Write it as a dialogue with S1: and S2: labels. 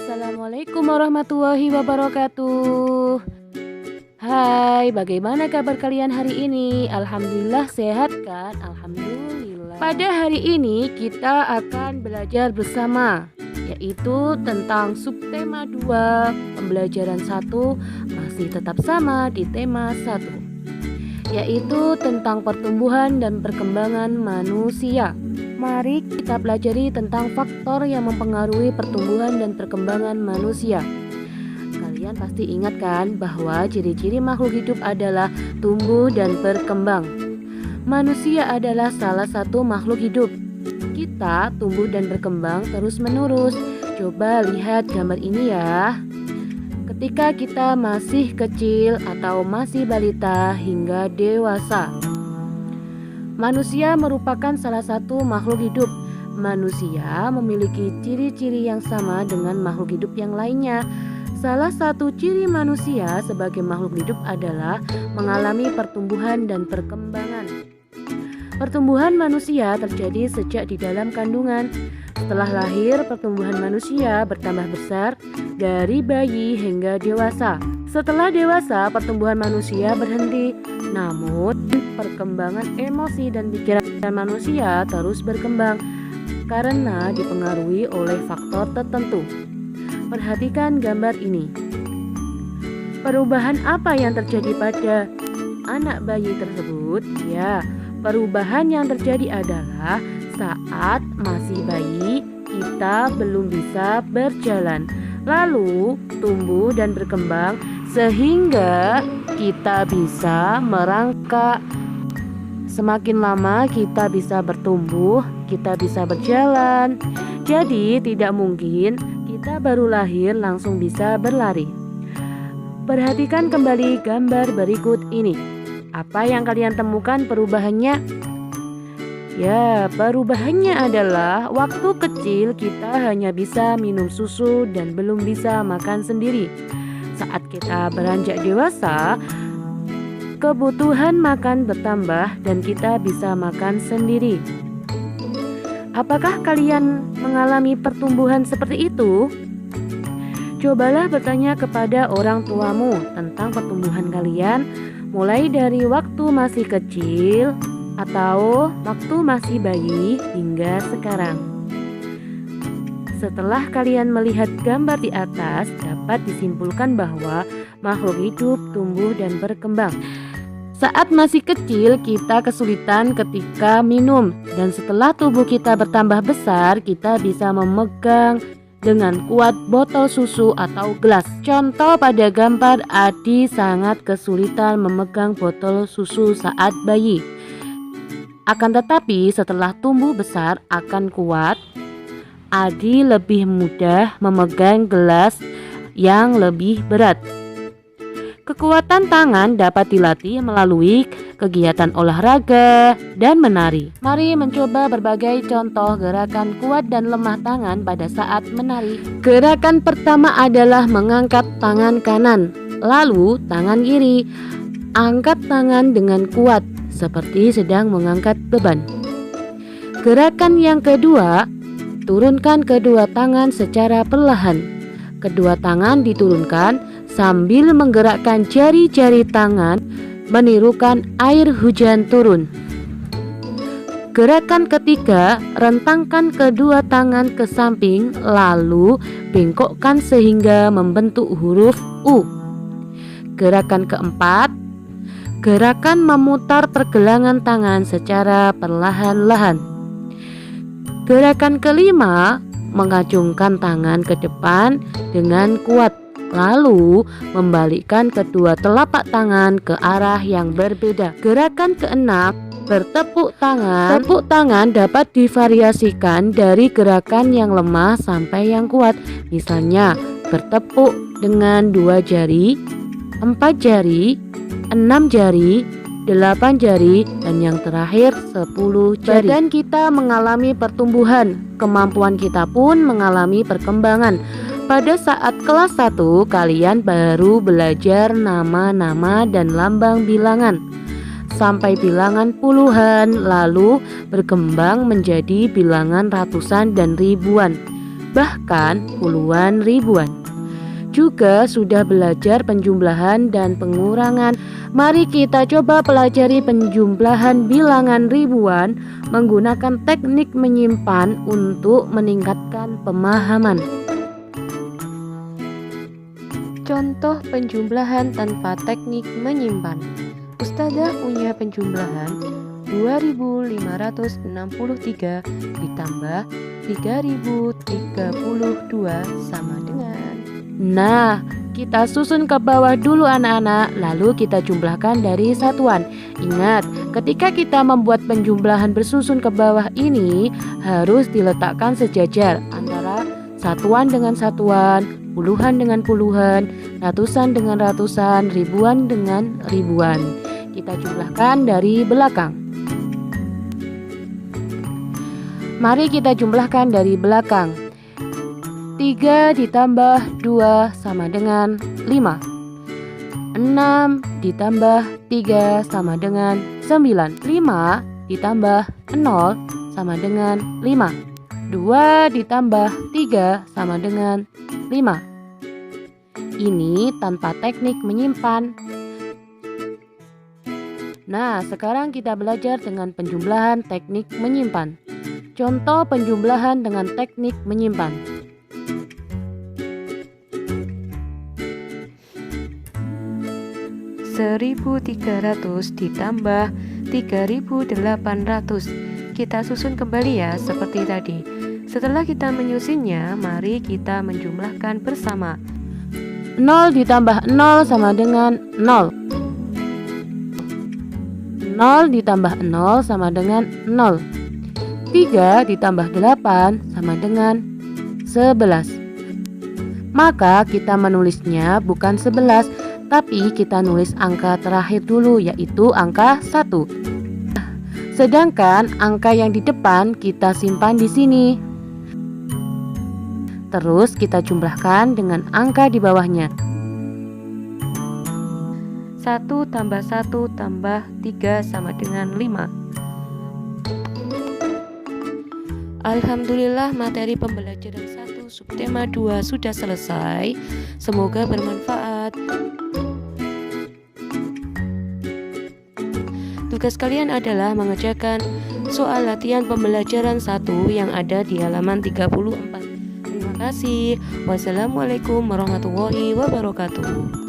S1: Assalamualaikum warahmatullahi wabarakatuh. Hai, bagaimana kabar kalian hari ini? Alhamdulillah sehat kan? Alhamdulillah. Pada hari ini kita akan belajar bersama, yaitu tentang subtema 2 pembelajaran 1 masih tetap sama di tema 1, yaitu tentang pertumbuhan dan perkembangan manusia. Mari kita pelajari tentang faktor yang mempengaruhi pertumbuhan dan perkembangan manusia. Kalian pasti ingat kan bahwa ciri-ciri makhluk hidup adalah tumbuh dan berkembang. Manusia adalah salah satu makhluk hidup. Kita tumbuh dan berkembang terus-menerus. Coba lihat gambar ini ya. Ketika kita masih kecil atau masih balita hingga dewasa, manusia merupakan salah satu makhluk hidup. Manusia memiliki ciri-ciri yang sama dengan makhluk hidup yang lainnya. Salah satu ciri manusia sebagai makhluk hidup adalah mengalami pertumbuhan dan perkembangan. Pertumbuhan manusia terjadi sejak di dalam kandungan. Setelah lahir, pertumbuhan manusia bertambah besar dari bayi hingga dewasa. Setelah dewasa, pertumbuhan manusia berhenti. Namun, perkembangan emosi dan pikiran manusia terus berkembang karena dipengaruhi oleh faktor tertentu. Perhatikan gambar ini. Perubahan apa yang terjadi pada anak bayi tersebut? Ya, perubahan yang terjadi adalah saat masih bayi, kita belum bisa berjalan, lalu tumbuh dan berkembang sehingga kita bisa merangkak. Semakin lama kita bisa bertumbuh, kita bisa berjalan. Jadi tidak mungkin kita baru lahir langsung bisa berlari. Perhatikan kembali gambar berikut ini. Apa yang kalian temukan perubahannya? Ya, perubahannya adalah waktu kecil kita hanya bisa minum susu dan belum bisa makan sendiri. Saat kita beranjak dewasa, kebutuhan makan bertambah dan kita bisa makan sendiri. Apakah kalian mengalami pertumbuhan seperti itu? Cobalah bertanya kepada orang tuamu tentang pertumbuhan kalian, mulai dari waktu masih kecil atau waktu masih bayi hingga sekarang. Setelah kalian melihat gambar di atas, dapat disimpulkan bahwa makhluk hidup tumbuh dan berkembang. Saat masih kecil, kita kesulitan ketika minum, dan setelah tubuh kita bertambah besar, kita bisa memegang dengan kuat botol susu atau gelas. Contoh pada gambar, Adi sangat kesulitan memegang botol susu saat bayi. Akan tetapi setelah tumbuh besar akan kuat, Adi lebih mudah memegang gelas yang lebih berat. Kekuatan tangan dapat dilatih melalui kegiatan olahraga dan menari. Mari mencoba berbagai contoh gerakan kuat dan lemah tangan pada saat menari. Gerakan pertama adalah mengangkat tangan kanan, lalu tangan kiri. Angkat tangan dengan kuat seperti sedang mengangkat beban. Gerakan yang kedua, turunkan kedua tangan secara perlahan. Kedua tangan diturunkan sambil menggerakkan jari-jari tangan menirukan air hujan turun. Gerakan ketiga, rentangkan kedua tangan ke samping lalu bengkokkan sehingga membentuk huruf U. Gerakan keempat, gerakan memutar pergelangan tangan secara perlahan-lahan. Gerakan kelima, mengacungkan tangan ke depan dengan kuat, lalu membalikkan kedua telapak tangan ke arah yang berbeda. Gerakan keenam, bertepuk tangan. Tepuk tangan dapat divariasikan dari gerakan yang lemah sampai yang kuat. Misalnya, bertepuk dengan 2 jari, 4 jari, 6 jari, 8 jari, dan yang terakhir 10 jari. Badan kita mengalami pertumbuhan, kemampuan kita pun mengalami perkembangan. Pada saat kelas 1, kalian baru belajar nama-nama dan lambang bilangan sampai bilangan puluhan, lalu berkembang menjadi bilangan ratusan dan ribuan. bahkan puluhan ribuan. Juga sudah belajar penjumlahan dan pengurangan. Mari kita coba pelajari penjumlahan bilangan ribuan menggunakan teknik menyimpan untuk meningkatkan pemahaman. Contoh penjumlahan tanpa teknik menyimpan. Ustazah punya penjumlahan 2563 ditambah 3032 sama dengan. Nah, kita susun ke bawah dulu anak-anak, lalu kita jumlahkan dari satuan. Ingat, ketika kita membuat penjumlahan bersusun ke bawah ini harus diletakkan sejajar antara satuan dengan satuan, puluhan dengan puluhan, ratusan dengan ratusan, ribuan dengan ribuan. Kita jumlahkan dari belakang. Mari kita jumlahkan dari belakang. 3 ditambah 2 sama dengan 5. 6 ditambah 3 sama dengan 9. 5 ditambah 0 sama dengan 5. 2 ditambah 3 sama dengan 5. Ini tanpa teknik menyimpan. Nah, sekarang kita belajar dengan penjumlahan teknik menyimpan. Contoh penjumlahan dengan teknik menyimpan. 1.300 ditambah 3.800. Kita susun kembali ya seperti tadi. Setelah kita menyusunnya, mari kita menjumlahkan bersama. 0 ditambah 0 sama dengan 0. 0 ditambah 0 sama dengan 0. 3 ditambah 8 sama dengan 11. Maka kita menulisnya bukan 11, tapi kita nulis angka terakhir dulu, yaitu angka 1. Sedangkan angka yang di depan kita simpan di sini. Terus kita jumlahkan dengan angka di bawahnya. 1 tambah 1 tambah 3 sama dengan 5. Alhamdulillah, materi pembelajaran 1 subtema 2 sudah selesai. Semoga bermanfaat. Tugas kalian adalah mengerjakan soal latihan pembelajaran 1 yang ada di halaman 34. Terima kasih. Wassalamualaikum warahmatullahi wabarakatuh.